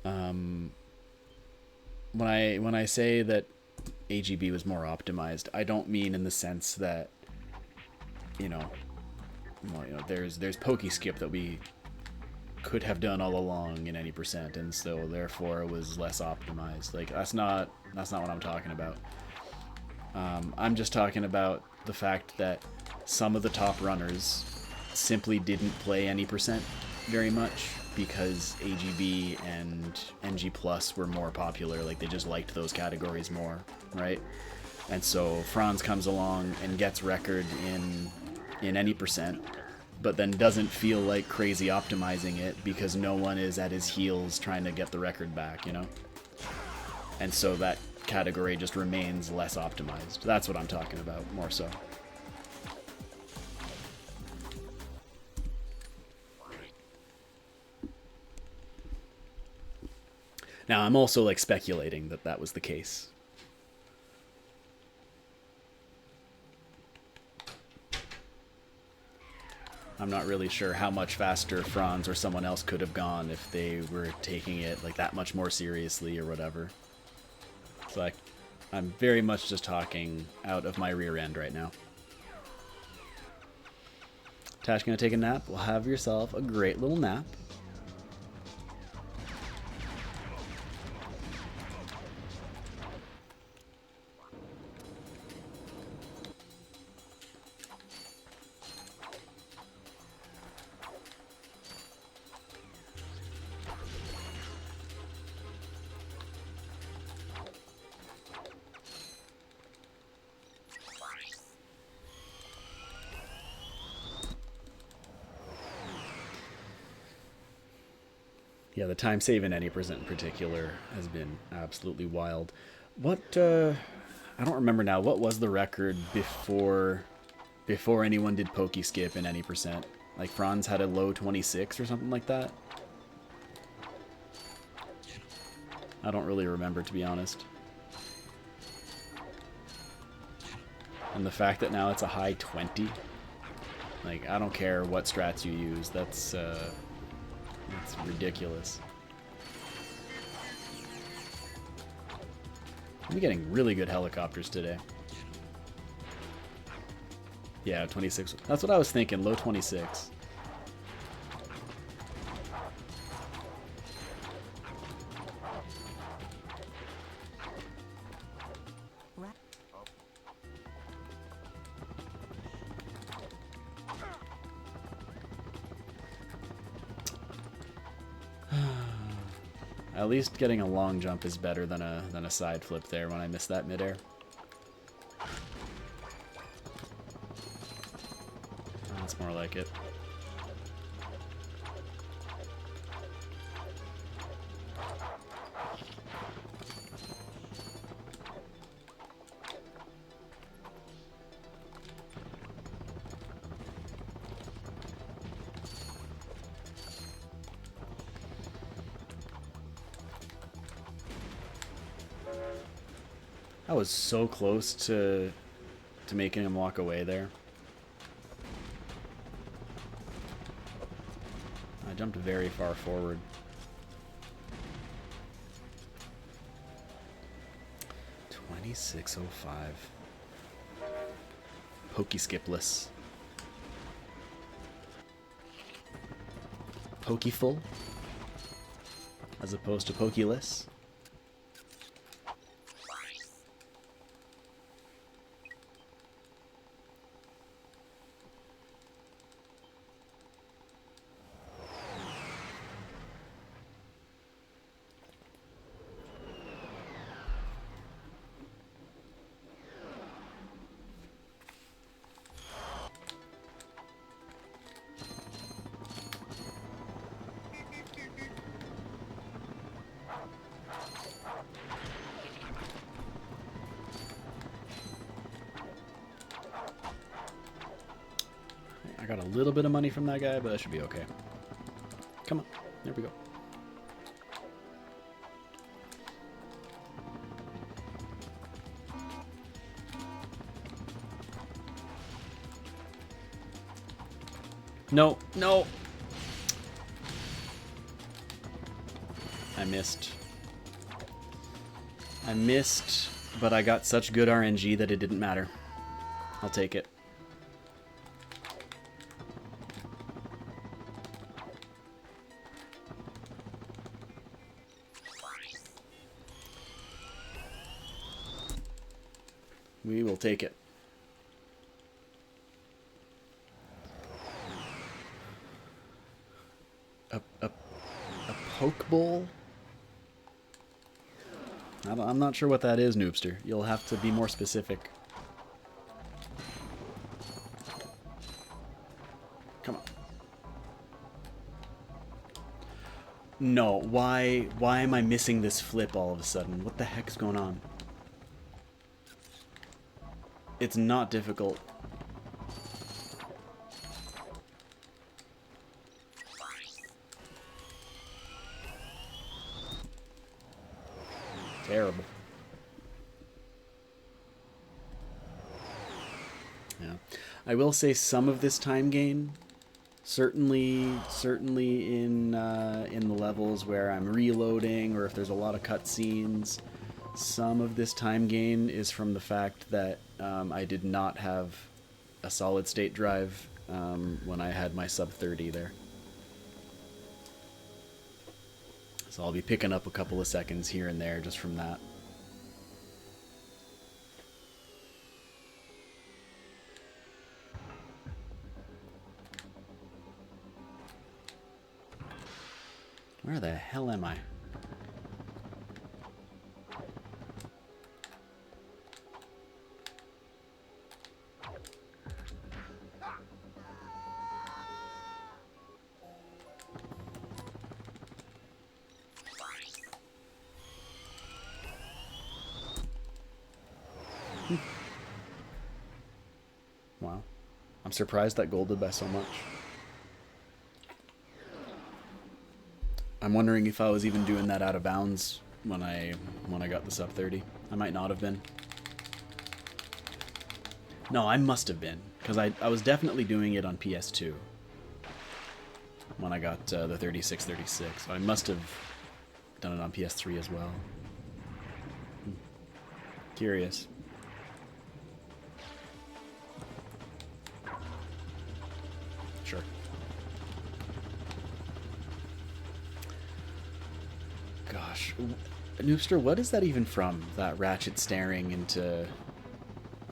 Um, when I say that AGB was more optimized, I don't mean in the sense that, you know, well, you know, there's pokey skip that we could have done all along in any percent, and so therefore it was less optimized. Like that's not what I'm talking about. I'm just talking about the fact that some of the top runners simply didn't play any percent very much because AGB and NG Plus were more popular. Like they just liked those categories more, right? And so Franz comes along and gets record in any percent, but then doesn't feel like crazy optimizing it because no one is at his heels trying to get the record back, you know? And so that category just remains less optimized. That's what I'm talking about, more so. Now, I'm also like speculating that that was the case. I'm not really sure how much faster Franz or someone else could have gone if they were taking it like that much more seriously or whatever. So I'm very much just talking out of my rear end right now. Tash, gonna take a nap? Well, have yourself a great little nap. Yeah, the time save in any percent in particular has been absolutely wild. What I don't remember now. What was the record before anyone did pokey skip in any percent? Like Franz had a low 26 or something like that. I don't really remember, to be honest. And the fact that now it's a high 20, like I don't care what strats you use. That's ridiculous. I'm getting really good helicopters today. Yeah, 26. That's what I was thinking, low 26. At least getting a long jump is better than a side flip there when I missed that midair. That's more like it. I was so close to making him walk away there. I jumped very far forward. $26.05. Pokey skipless. Pokeyful as opposed to pokyless. I got a little bit of money from that guy, but that should be okay. Come on. There we go. No, no. I missed. I missed, but I got such good RNG that it didn't matter. I'll take it. We will take it. A poke bowl? I'm not sure what that is, Noobster. You'll have to be more specific. Come on. No, why am I missing this flip all of a sudden? What the heck's going on? It's not difficult. Terrible. Yeah. I will say some of this time gain, certainly in the levels where I'm reloading or if there's a lot of cutscenes, some of this time gain is from the fact that I did not have a solid state drive when I had my sub 30 there. So I'll be picking up a couple of seconds here and there just from that. Where the hell am I? Wow. I'm surprised that golded by so much. I'm wondering if I was even doing that out of bounds when I got the sub 30. I might not have been. No, I must have been, because I was definitely doing it on PS2 when I got the 3636. So I must have done it on PS3 as well. Curious. Sure. Gosh, Noobster, what is that even from? That Ratchet staring into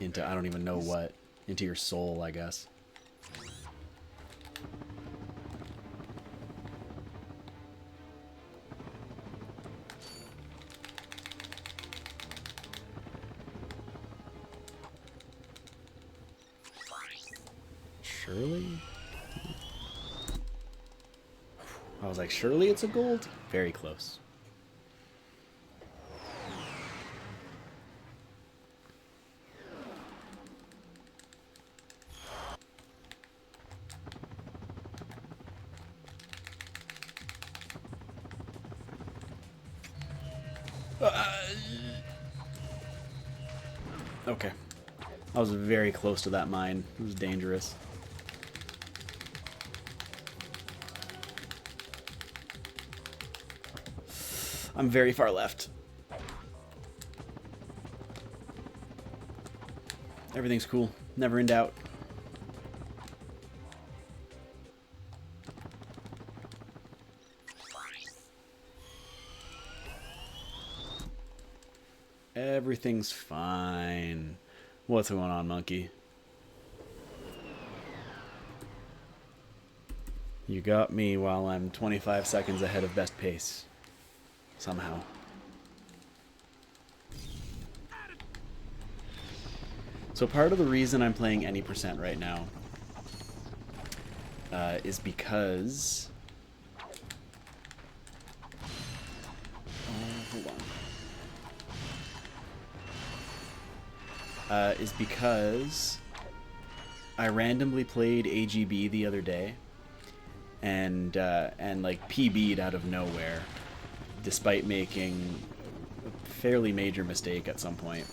I don't even know what, into your soul, I guess. Surely? I was like, surely it's a gold? Very close. Okay. I was very close to that mine. It was dangerous. I'm very far left. Everything's cool. Never in doubt. Everything's fine. What's going on, monkey? You got me while I'm 25 seconds ahead of best pace. Somehow. So part of the reason I'm playing any percent right now is because... hold on. Is because I randomly played AGB the other day and like PB'd out of nowhere, despite making a fairly major mistake at some point.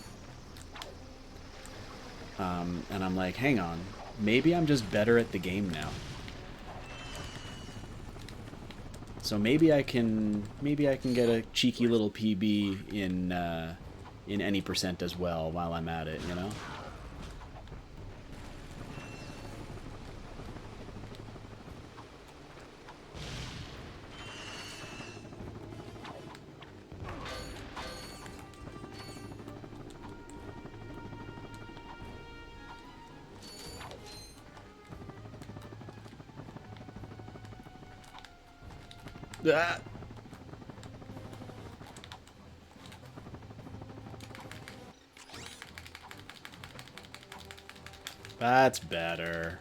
And I'm like, hang on, maybe I'm just better at the game now. So maybe I can get a cheeky little PB in any percent as well while I'm at it, you know? Ah! That's better.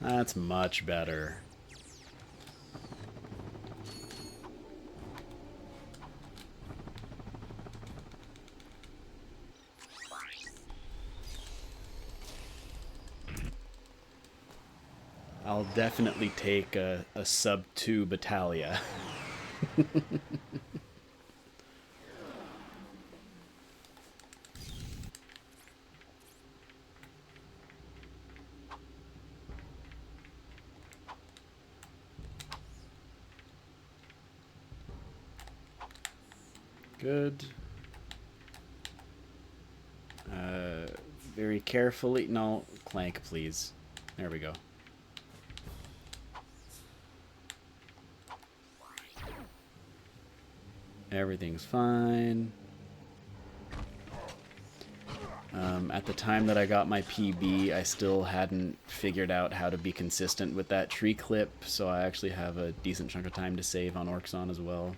That's much better. I'll definitely take a sub 2 Battalia. Good. Very carefully. No, Clank, please. There we go. Everything's fine. At the time that I got my PB, I still hadn't figured out how to be consistent with that tree clip, so I actually have a decent chunk of time to save on Orxon as well.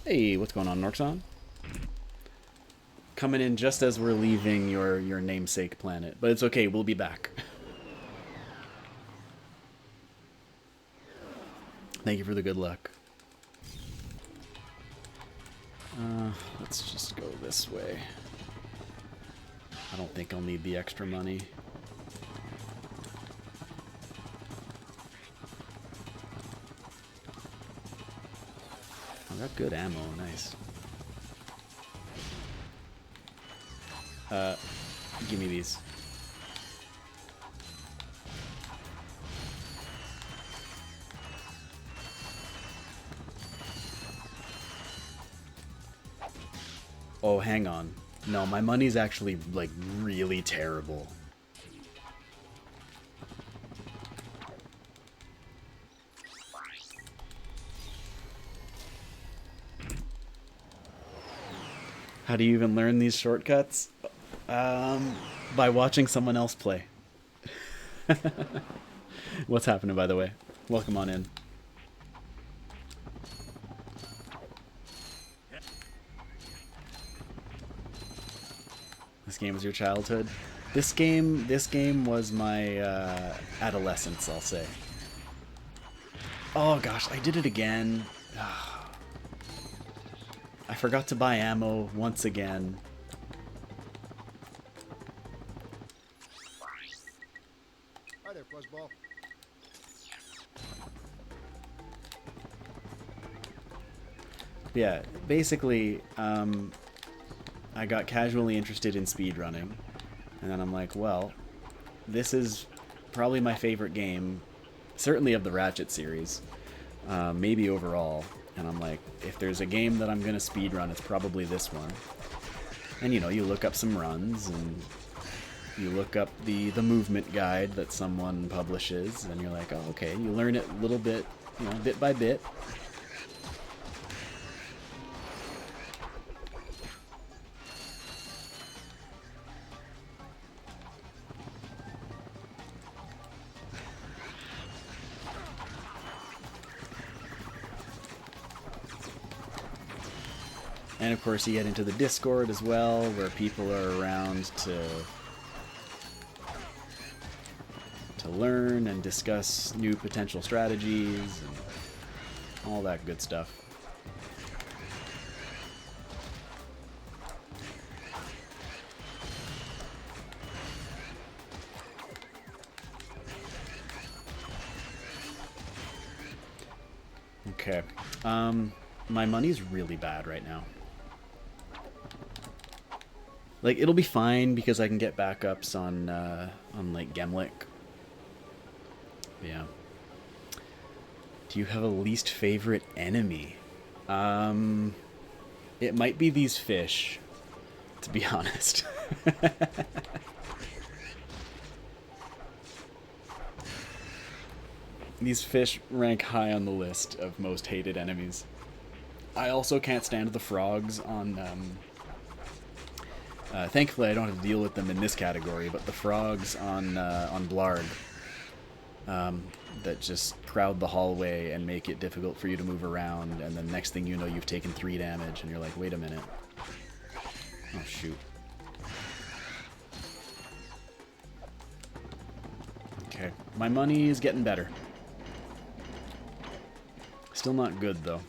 Hey, what's going on, Orxon? Coming in just as we're leaving your namesake planet, but it's okay, we'll be back. Thank you for the good luck. Let's just go this way. I don't think I'll need the extra money. I got good ammo, nice. Give me these. Oh, hang on. No, my money's actually, like, really terrible. How do you even learn these shortcuts? By watching someone else play. What's happening, by the way? Welcome on in. This game was your childhood? This game was my adolescence, I'll say. Oh gosh, I did it again. I forgot to buy ammo once again. Hi there, Fuzzball. Yeah, basically, I got casually interested in speedrunning, and then I'm like, well, this is probably my favorite game, certainly of the Ratchet series, maybe overall, and I'm like, if there's a game that I'm going to speedrun, it's probably this one. And, you know, you look up some runs, and you look up the movement guide that someone publishes, and you're like, oh, okay, you learn it a little bit, you know, bit by bit. And of course you get into the Discord as well, where people are around to learn and discuss new potential strategies and all that good stuff. Okay. My money's really bad right now. Like, it'll be fine because I can get backups on like Gemlick. Yeah. Do you have a least favorite enemy? It might be these fish, to be honest. These fish rank high on the list of most hated enemies. I also can't stand the frogs on... thankfully, I don't have to deal with them in this category, but the frogs on Blarg that just crowd the hallway and make it difficult for you to move around, and then next thing you know, you've taken 3 damage, and you're like, wait a minute. Oh, shoot. Okay, my money is getting better. Still not good, though.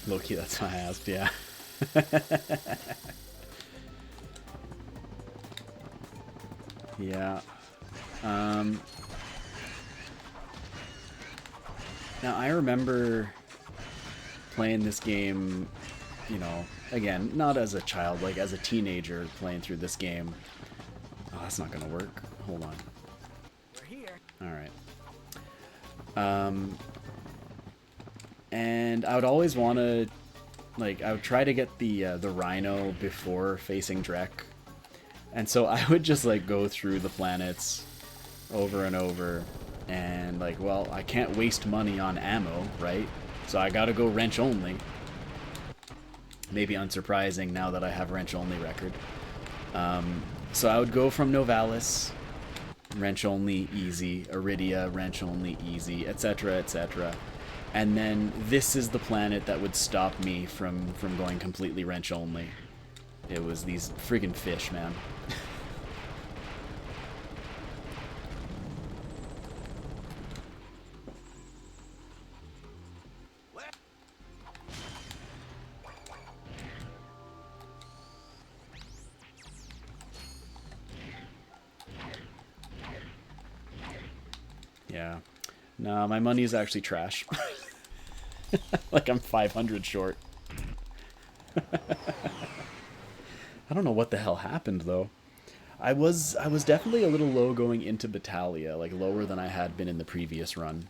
Low-key, that's why I asked, yeah. Yeah. Now, I remember playing this game, you know, again, not as a child, like as a teenager playing through this game. Oh, that's not gonna work. Hold on. We're here. Alright. And I would always want to, like, I would try to get the Rhino before facing Drek. And so I would just, like, go through the planets over and over. And, like, well, I can't waste money on ammo, right? So I gotta go wrench only. Maybe unsurprising now that I have wrench only record. So I would go from Novalis, wrench only easy, Iridia, wrench only easy, etc., etc. And then this is the planet that would stop me from going completely wrench only. It was these friggin' fish, man. Yeah. No, my money is actually trash. Like I'm 500 short. I don't know what the hell happened though. I was definitely a little low going into Battalia, like lower than I had been in the previous run.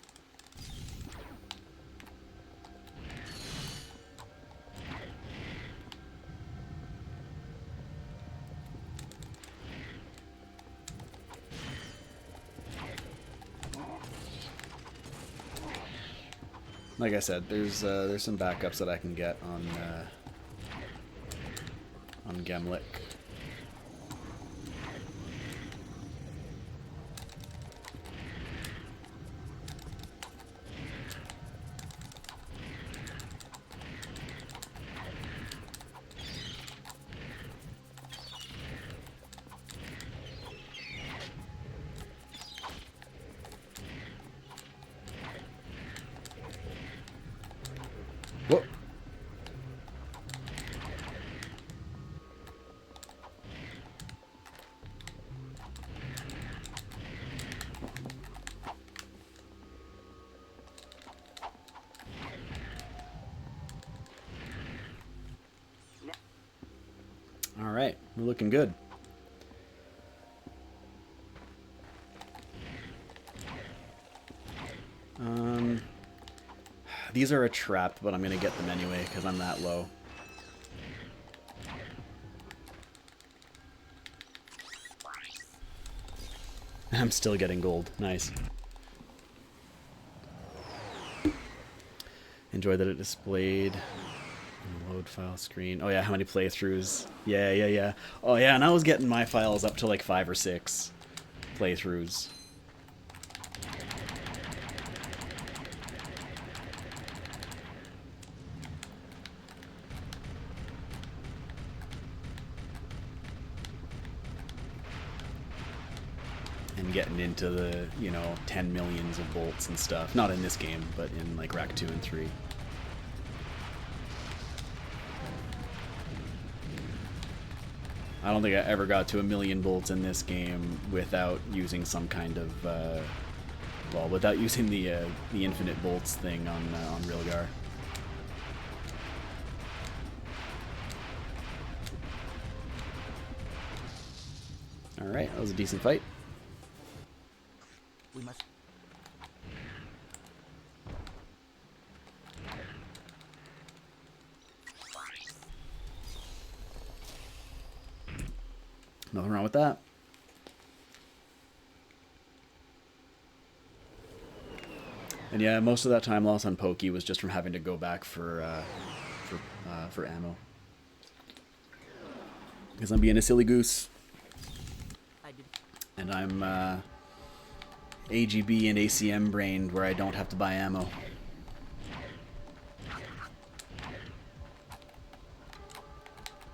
Like I said, there's some backups that I can get on Gemlick. Whoa. All right, we're looking good. These are a trap, but I'm gonna get them anyway because I'm that low. I'm still getting gold. Nice. Enjoy that it displayed. Load file screen. Oh yeah, how many playthroughs? Yeah. Oh yeah, and I was getting my files up to like 5 or 6 playthroughs. And getting into the, you know, 10 millions of bolts and stuff. Not in this game, but in like Rack 2 and 3. I don't think I ever got to 1,000,000 bolts in this game without using some kind of, well, without using the infinite bolts thing on Rilgar. All right, that was a decent fight. We must. Nothing wrong with that. And yeah, most of that time loss on Pokey was just from having to go back for ammo. Because I'm being a silly goose. And I'm AGB and ACM brained where I don't have to buy ammo.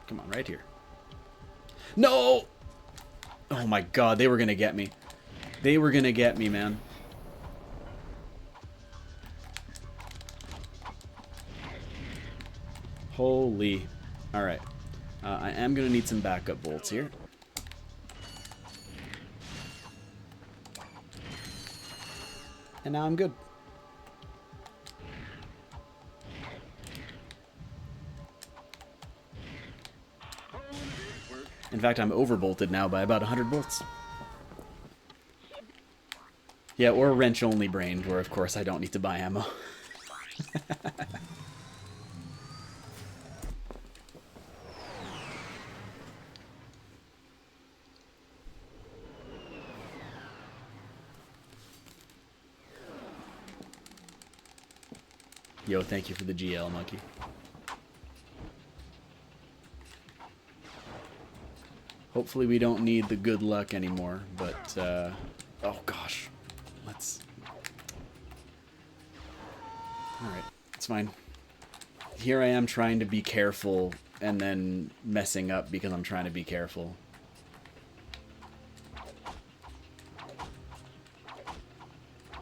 Come on, right here. No! Oh my god, they were gonna get me. They were gonna get me, man. Holy. Alright. I am gonna need some backup bolts here. And now I'm good. In fact, I'm overbolted now by about 100 bolts. Yeah, or wrench-only brained, where of course I don't need to buy ammo. Yo, thank you for the GL, monkey. Hopefully we don't need the good luck anymore, but, oh gosh. Let's... Alright, it's fine. Here I am trying to be careful, and then messing up because I'm trying to be careful.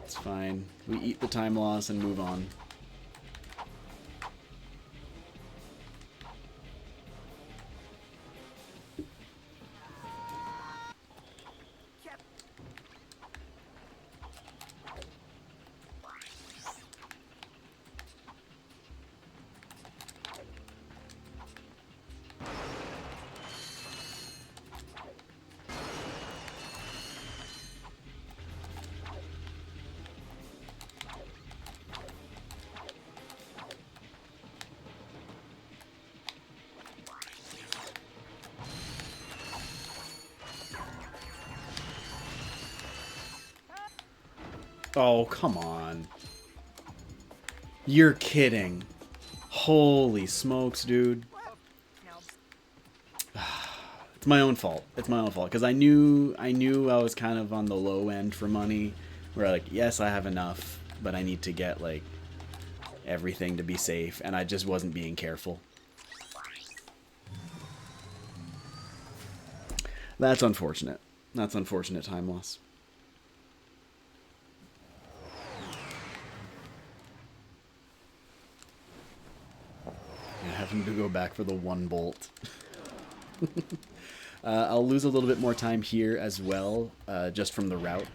It's fine. We eat the time loss and move on. Oh, come on. You're kidding. Holy smokes, dude. It's my own fault. It's my own fault. Because I knew I was kind of on the low end for money. Where, like, yes, I have enough, but I need to get, like, everything to be safe. And I just wasn't being careful. That's unfortunate. That's unfortunate time loss. Having to go back for the one bolt. I'll lose a little bit more time here as well, just from the route.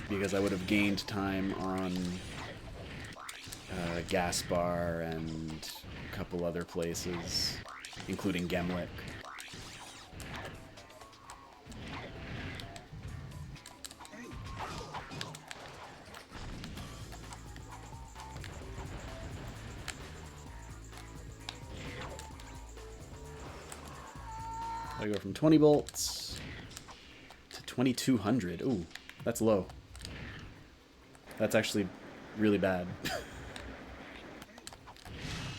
Because I would have gained time on Gaspar and a couple other places, including Gemlick. I go from 20 bolts to 2,200. Ooh, that's low. That's actually really bad.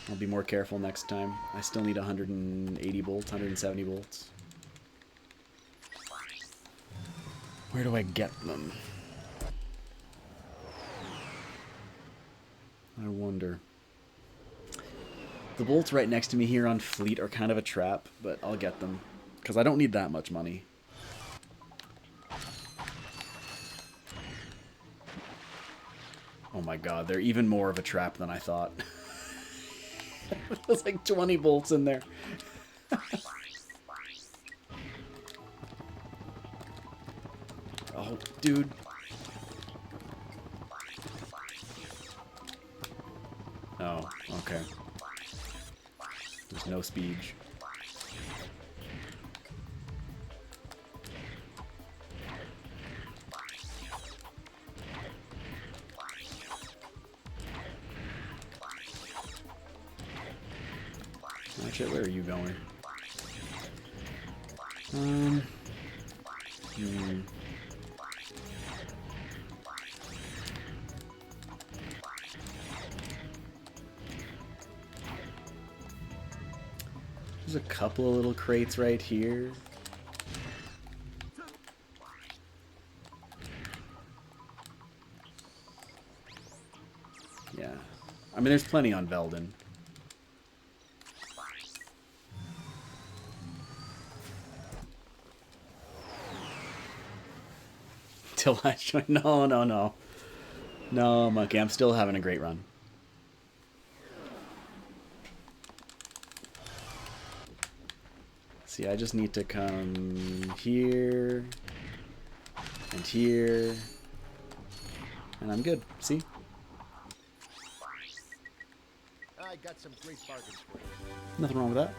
I'll be more careful next time. I still need 180 bolts, 170 bolts. Where do I get them? I wonder. The bolts right next to me here on Fleet are kind of a trap, but I'll get them. Because I don't need that much money. Oh my god, they're even more of a trap than I thought. There's like 20 bolts in there. Oh, dude. Oh, okay. There's no speed. Ratchet, where are you going? Hmm. There's a couple of little crates right here. Yeah. I mean, there's plenty on Veldin. Till I join. No, no, no. No, Monkey, I'm still having a great run. See, I just need to come here and here, and I'm good. See? I got some great bargains for you. Nothing wrong with that.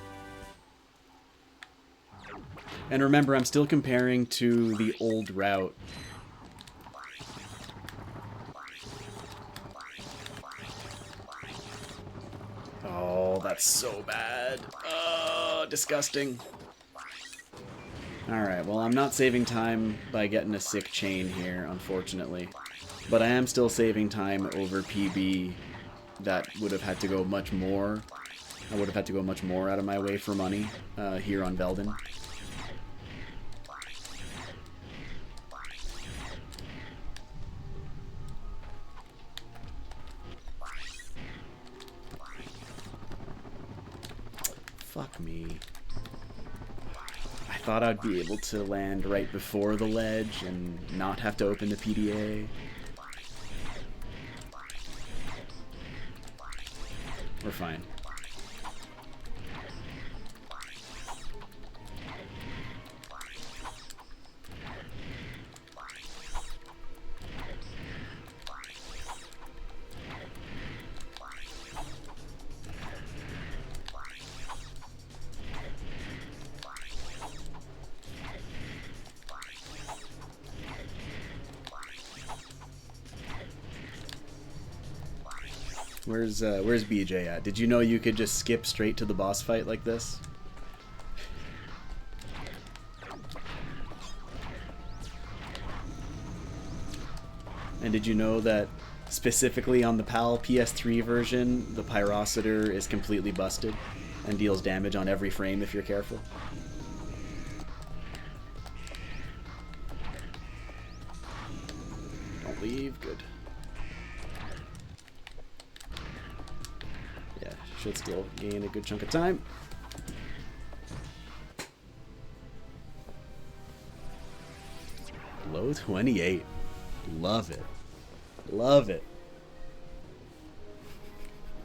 And remember, I'm still comparing to the old route. Oh, that's so bad. Oh, disgusting. Alright, well, I'm not saving time by getting a sick chain here, unfortunately. But I am still saving time over PB that would have had to go much more. I would have had to go much more out of my way for money here on Veldin. Fuck me. I thought I'd be able to land right before the ledge and not have to open the PDA. We're fine. Where's BJ at? Did you know you could just skip straight to the boss fight like this? And did you know that specifically on the PAL PS3 version, the Pyrocitor is completely busted and deals damage on every frame if you're careful? Don't leave. Good. Yeah, should still gain a good chunk of time. Low 28. Love it. Love it.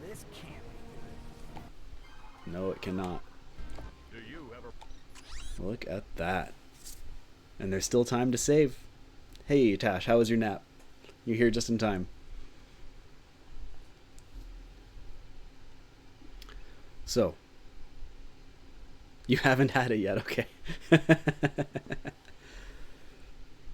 This can't be. No, it cannot. Do you ever? Look at that. And there's still time to save. Hey, Tash, how was your nap? You're here just in time. So, you haven't had it yet, okay.